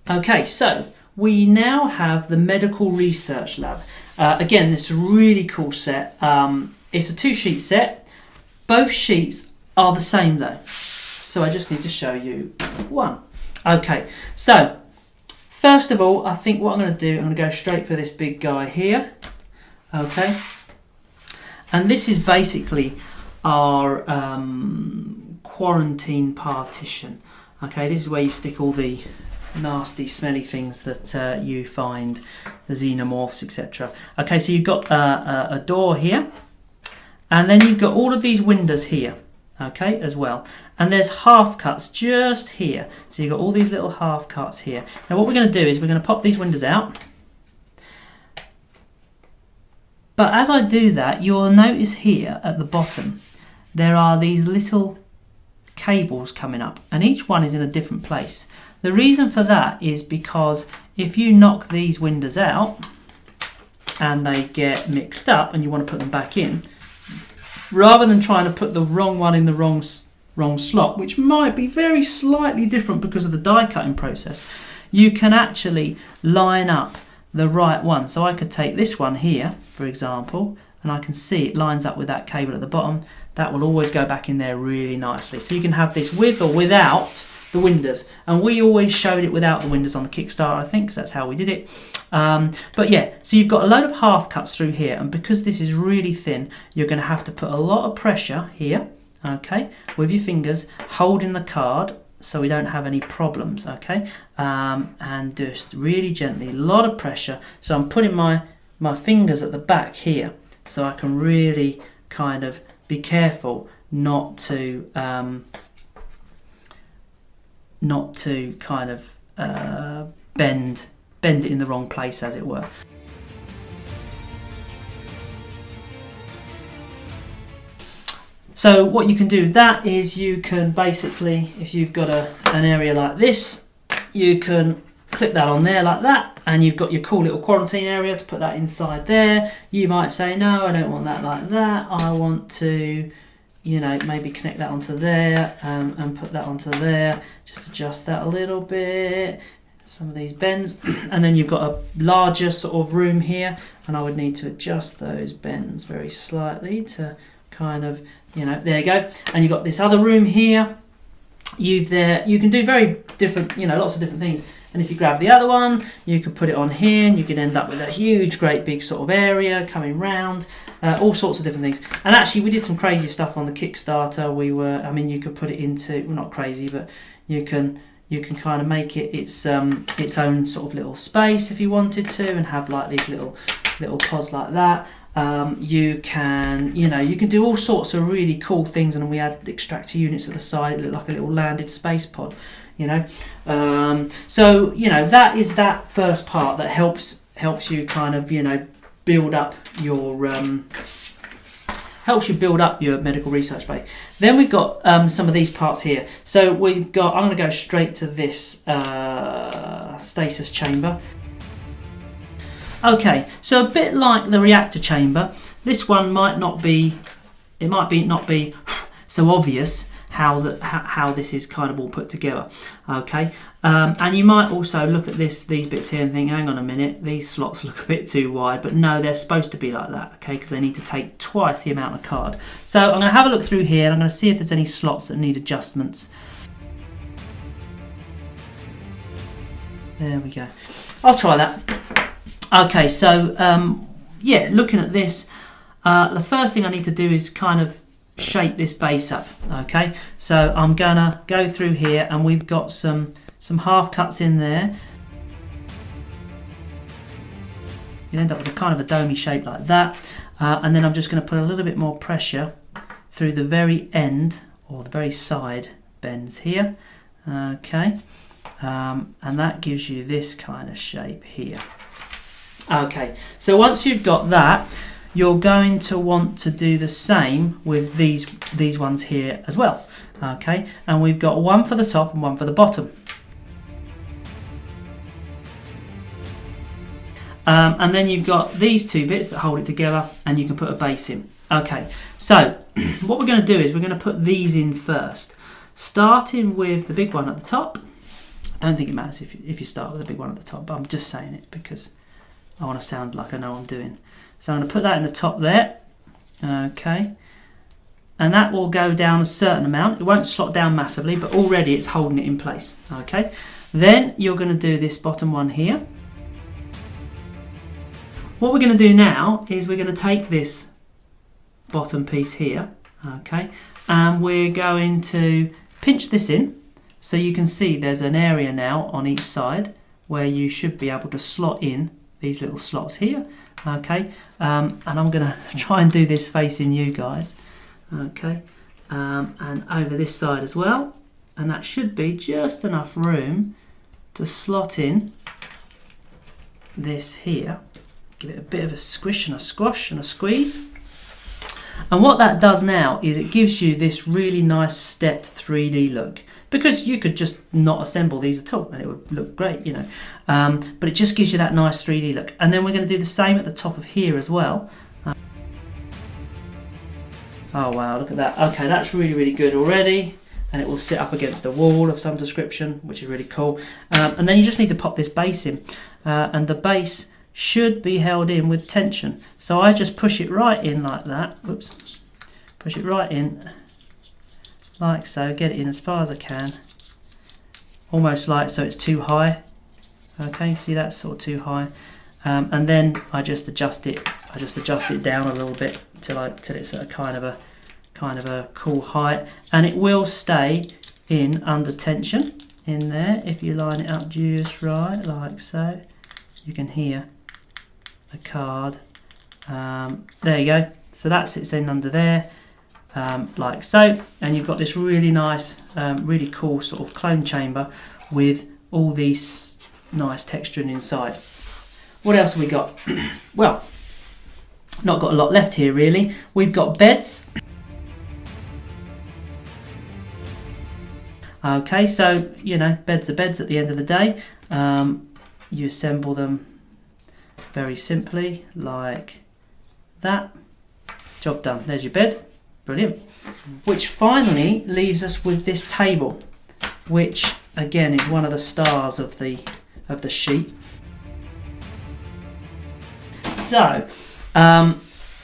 Okay, so we now have the medical research lab. Again, this is a really cool set. It's a 2-sheet set. Both sheets are the same though. So I just need to show you one. Okay, so first of all, I think what I'm going to do, I'm going to go straight for this big guy here. Okay, and this is basically our quarantine partition. Okay, this is where you stick all the nasty smelly things that you find, the xenomorphs, etc. Okay, so you've got a door here, and then you've got all of these windows here, okay, as well, and there's half cuts just here, so you've got all these little half cuts here. Now what we're going to do is we're going to pop these windows out, but as I do that, you'll notice here at the bottom there are these little cables coming up, and each one is in a different place. The reason for that is because if you knock these windows out and they get mixed up and you want to put them back in, rather than trying to put the wrong one in the wrong slot, which might be very slightly different because of the die cutting process, you can actually line up the right one. So I could take this one here, for example, and I can see it lines up with that cable at the bottom. That will always go back in there really nicely. So you can have this with or without the windows, and we always showed it without the windows on the Kickstarter, I think, because that's how we did it. But yeah, so you've got a load of half cuts through here, and because this is really thin, you're going to have to put a lot of pressure here, okay, with your fingers holding the card so we don't have any problems, okay, and just really gently, a lot of pressure. So I'm putting my fingers at the back here so I can really kind of be careful not to kind of bend it in the wrong place, as it were. So what you can do with that is you can basically, if you've got an area like this, you can clip that on there like that, and you've got your cool little quarantine area to put that inside there. You might say, no, I don't want that like that. I want to, you know, maybe connect that onto there and put that onto there. Just adjust that a little bit. Some of these bends, and then you've got a larger sort of room here, and I would need to adjust those bends very slightly to kind of, you know, there you go. And you've got this other room here. You can do very different, you know, lots of different things. And if you grab the other one, you could put it on here, and you could end up with a huge, great big sort of area coming round, all sorts of different things. And actually, we did some crazy stuff on the Kickstarter. I mean, you could put it into, well, not crazy, but you can kind of make it its own sort of little space if you wanted to, and have like these little pods like that. You can do all sorts of really cool things, and we had extractor units at the side. It looked like a little landed space pod, you know. So you know, that is that first part that helps you kind of, you know, build up your medical research bay. Then we've got some of these parts here. So I'm going to go straight to this stasis chamber. Okay, so a bit like the reactor chamber, this one might not be so obvious how this is kind of all put together. Okay, and you might also look at these bits here and think, hang on a minute, these slots look a bit too wide, but no, they're supposed to be like that, okay, because they need to take twice the amount of card. So I'm going to have a look through here, and I'm going to see if there's any slots that need adjustments. There we go. I'll try that. Okay, so yeah, looking at this, the first thing I need to do is kind of shape this base up. Okay, so I'm gonna go through here, and we've got some half cuts in there. You end up with a kind of a domey shape like that, and then I'm just going to put a little bit more pressure through the very end or the very side bends here. Okay, and that gives you this kind of shape here. Okay, so once you've got that, you're going to want to do the same with these ones here as well. Okay, and we've got one for the top and one for the bottom. And then you've got these two bits that hold it together, and you can put a base in. Okay, so what we're going to do is we're going to put these in first, starting with the big one at the top. I don't think it matters if you start with a big one at the top, but I'm just saying it because I want to sound like I know what I'm doing. So I'm going to put that in the top there, okay, and that will go down a certain amount. It won't slot down massively, but already it's holding it in place, okay. Then you're going to do this bottom one here. What we're going to do now is we're going to take this bottom piece here, okay, and we're going to pinch this in so you can see there's an area now on each side where you should be able to slot in these little slots here, okay, and I'm going to try and do this facing you guys, okay, and over this side as well, and that should be just enough room to slot in this here. Give it a bit of a squish and a squash and a squeeze. And what that does now is it gives you this really nice stepped 3D look, because you could just not assemble these at all and it would look great, you know. But it just gives you that nice 3D look. And then we're going to do the same at the top of here as well. Oh wow, look at that. Okay, that's really, really good already. And it will sit up against a wall of some description, which is really cool. And then you just need to pop this base in. And the base should be held in with tension. So I just push it right in like that. Whoops. Push it right in like so. Get it in as far as I can. Almost like so it's too high. Okay, see that's sort of too high. And then I just adjust it. I just adjust it down a little bit till it's at a kind of a cool height, and it will stay in under tension in there if you line it up just right like so. You can hear the card. There you go. So that sits in under there like so, and you've got this really nice, really cool sort of clone chamber with all these nice texturing inside. What else have we got? Well, not got a lot left here really. We've got beds. Okay, so you know, beds are beds at the end of the day. You assemble them very simply like that. Job done. There's your bed. Brilliant. Which finally leaves us with this table, which again is one of the stars of the sheet. So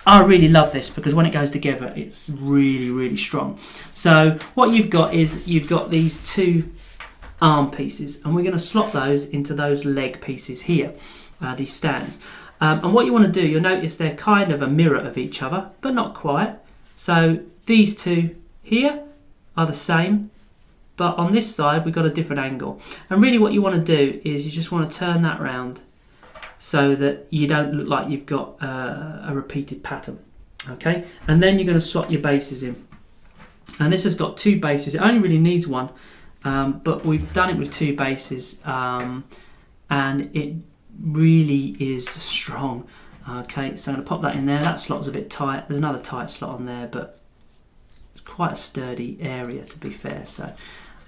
I really love this because when it goes together it's really, really strong. So what you've got is you've got these two arm pieces, and we're going to slot those into those leg pieces here, these stands. And what you want to do, you'll notice they're kind of a mirror of each other, but not quite. So these two here are the same, but on this side we've got a different angle. And really what you want to do is you just want to turn that round so that you don't look like you've got a repeated pattern. Okay, and then you're going to slot your bases in. And this has got two bases. It only really needs one, but we've done it with two bases, and it really is strong. Okay, so I'm going to pop that in there. That slot's a bit tight. There's another tight slot on there, but it's quite a sturdy area to be fair. So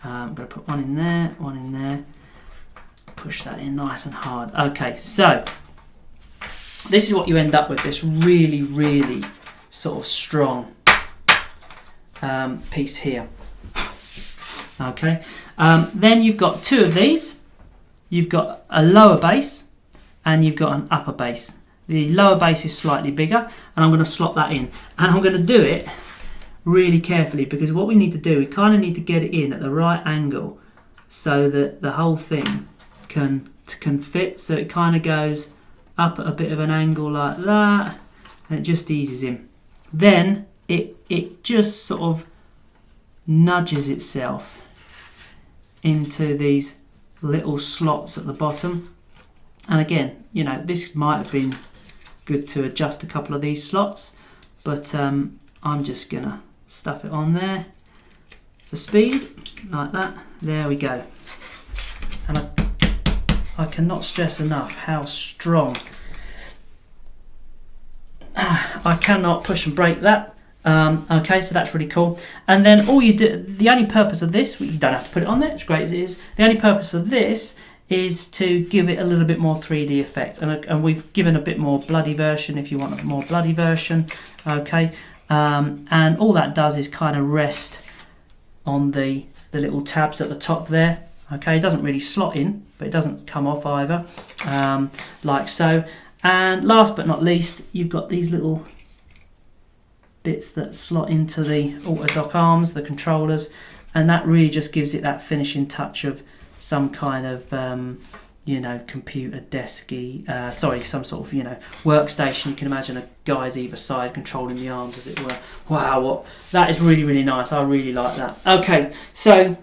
I'm going to put one in there, push that in nice and hard. Okay, so this is what you end up with, this really, really sort of strong piece here. Okay, then you've got two of these. You've got a lower base and you've got an upper base. The lower base is slightly bigger, and I'm going to slot that in, and I'm going to do it really carefully because what we need to do, we kind of need to get it in at the right angle so that the whole thing can fit. So it kind of goes up at a bit of an angle like that, and it just eases in. Then it just sort of nudges itself into these little slots at the bottom. And again, you know, this might have been good to adjust a couple of these slots, but I'm just gonna stuff it on there for speed like that. There we go. And I cannot stress enough how strong. I cannot push and break that. Okay, so that's really cool. And then all you do, the only purpose of this, you don't have to put it on there, it's great as it is. The only purpose of this is to give it a little bit more 3D effect, and we've given a bit more bloody version if you want a more bloody version. Okay, and all that does is kind of rest on the little tabs at the top there. Okay, it doesn't really slot in, but it doesn't come off either, like so. And last but not least, you've got these little bits that slot into the auto dock arms, the controllers, and that really just gives it that finishing touch of some kind of you know, computer desky, some sort of, you know, workstation. You can imagine a guy's either side controlling the arms, as it were. Wow, that is really, really nice. I really like that. Okay, so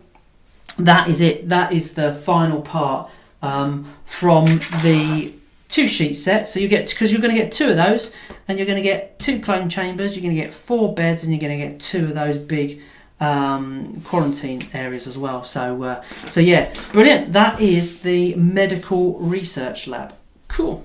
that is it. That is the final part from the 2-sheet set. So you get, because you're going to get 2 of those, and you're going to get 2 clone chambers, you're going to get 4 beds, and you're going to get 2 of those big quarantine areas as well. So yeah, brilliant. That is the medical research lab. Cool.